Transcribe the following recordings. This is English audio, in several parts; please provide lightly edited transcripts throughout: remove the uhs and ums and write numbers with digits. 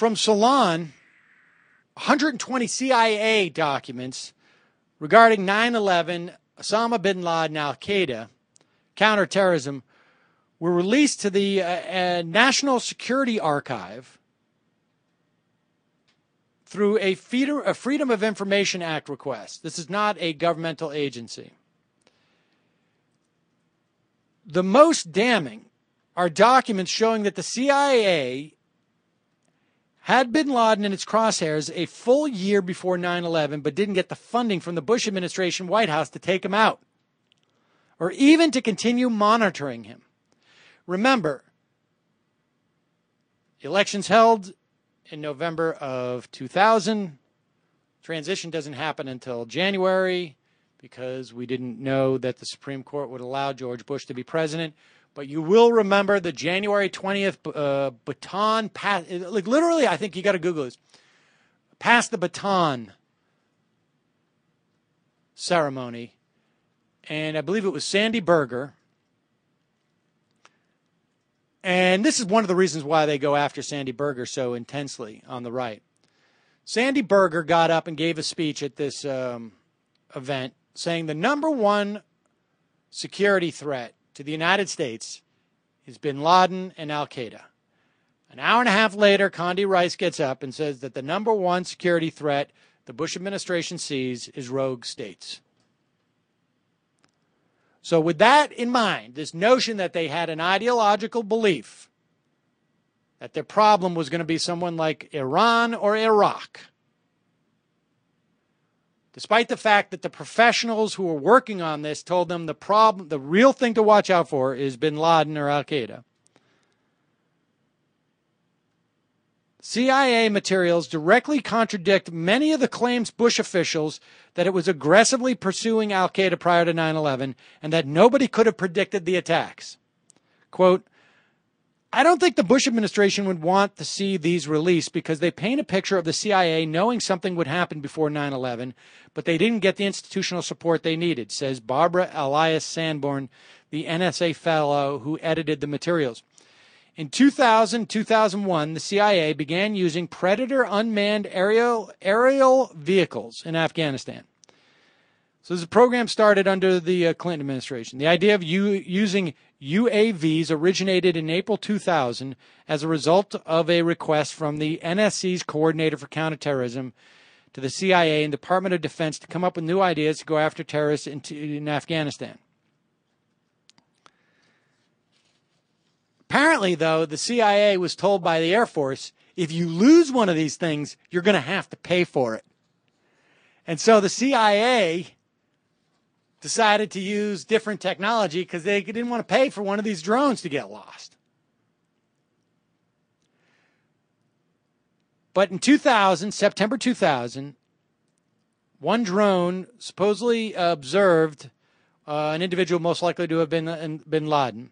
From Salon, 120 CIA documents regarding 9/11, Osama bin Laden, Al-Qaeda, counterterrorism, were released to the National Security Archive through a Freedom of Information Act request. This is not a governmental agency. The most damning are documents showing that the CIA had bin Laden in its crosshairs a full year before 9/11, but didn't get the funding from the Bush administration White House to take him out, or even to continue monitoring him. Remember, elections held in November of 2000. Transition doesn't happen until January because we didn't know that the Supreme Court would allow George Bush to be president. But you will remember the January 20th baton pass. Like literally, I think you got to Google this. Pass the baton ceremony. And I believe it was Sandy Berger. And this is one of the reasons why they go after Sandy Berger so intensely on the right. Sandy Berger got up and gave a speech at this event saying the number one security threat to the United States is bin Laden and Al-Qaeda. An hour and a half later, Condi Rice gets up and says that the number one security threat the Bush administration sees is rogue states. So with that in mind, this notion that they had an ideological belief that their problem was going to be someone like Iran or Iraq, despite the fact that the professionals who were working on this told them the real thing to watch out for is bin Laden or Al-Qaeda. CIA materials directly contradict many of the claims Bush officials that it was aggressively pursuing Al-Qaeda prior to 9/11 and that nobody could have predicted the attacks. Quote, I don't think the Bush administration would want to see these released because they paint a picture of the CIA knowing something would happen before 9/11, but they didn't get the institutional support they needed, says Barbara Elias Sanborn, the NSA fellow who edited the materials. In 2000-2001, the CIA began using Predator unmanned aerial vehicles in Afghanistan. So this program started under the Clinton administration. The idea of using UAVs originated in April 2000 as a result of a request from the NSC's coordinator for counterterrorism to the CIA and Department of Defense to come up with new ideas to go after terrorists in Afghanistan. Apparently, though, the CIA was told by the Air Force, if you lose one of these things, you're going to have to pay for it. And so the CIA decided to use different technology because they didn't want to pay for one of these drones to get lost. But in 2000, September 2000, one drone supposedly observed an individual most likely to have been bin Laden.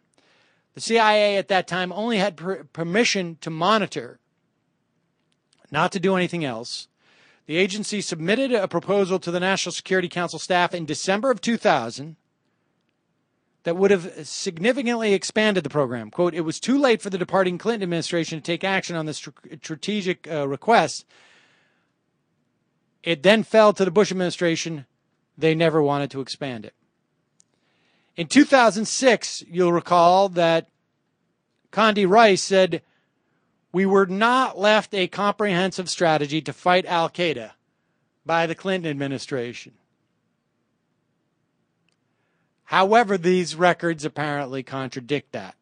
The CIA at that time only had permission to monitor, not to do anything else. The agency submitted a proposal to the National Security Council staff in December of 2000 that would have significantly expanded the program. Quote, it was too late for the departing Clinton administration to take action on this strategic request. It then fell to the Bush administration. They never wanted to expand it. In 2006, you'll recall that Condi Rice said, we were not left a comprehensive strategy to fight Al-Qaeda by the Clinton administration. However, these records apparently contradict that.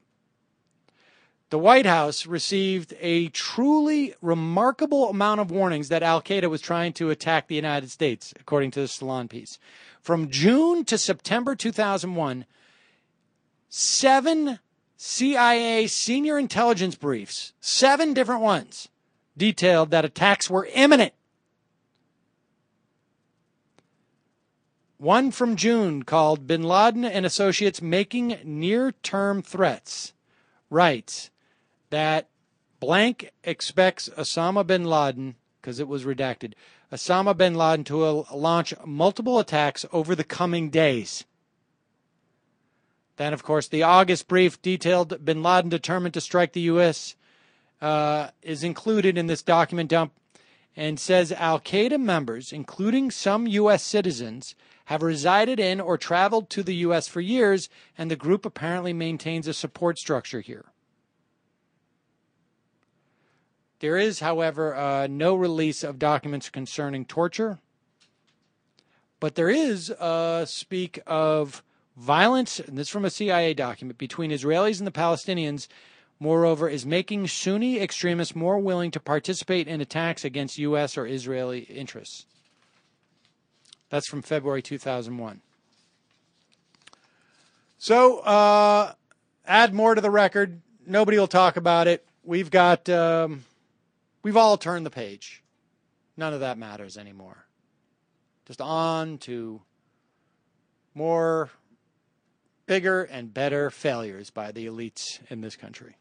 The White House received a truly remarkable amount of warnings that Al-Qaeda was trying to attack the United States, according to the Salon piece. From June to September 2001, 7 CIA senior intelligence briefs, 7 different ones, detailed that attacks were imminent. One from June called Bin Laden and Associates Making Near-Term Threats writes that blank expects Osama bin Laden, because it was redacted, Osama bin Laden to launch multiple attacks over the coming days. Then, of course, the August brief detailed bin Laden determined to strike the U.S. is included in this document dump and says Al-Qaeda members, including some U.S. citizens, have resided in or traveled to the U.S. for years, and the group apparently maintains a support structure here. There is, however, no release of documents concerning torture, but there is speak of violence, and this is from a CIA document, between Israelis and the Palestinians, moreover, is making Sunni extremists more willing to participate in attacks against U.S. or Israeli interests. That's from February 2001. So, add more to the record. Nobody will talk about it. We've got, we've all turned the page. None of that matters anymore. Just on to more bigger and better failures by the elites in this country.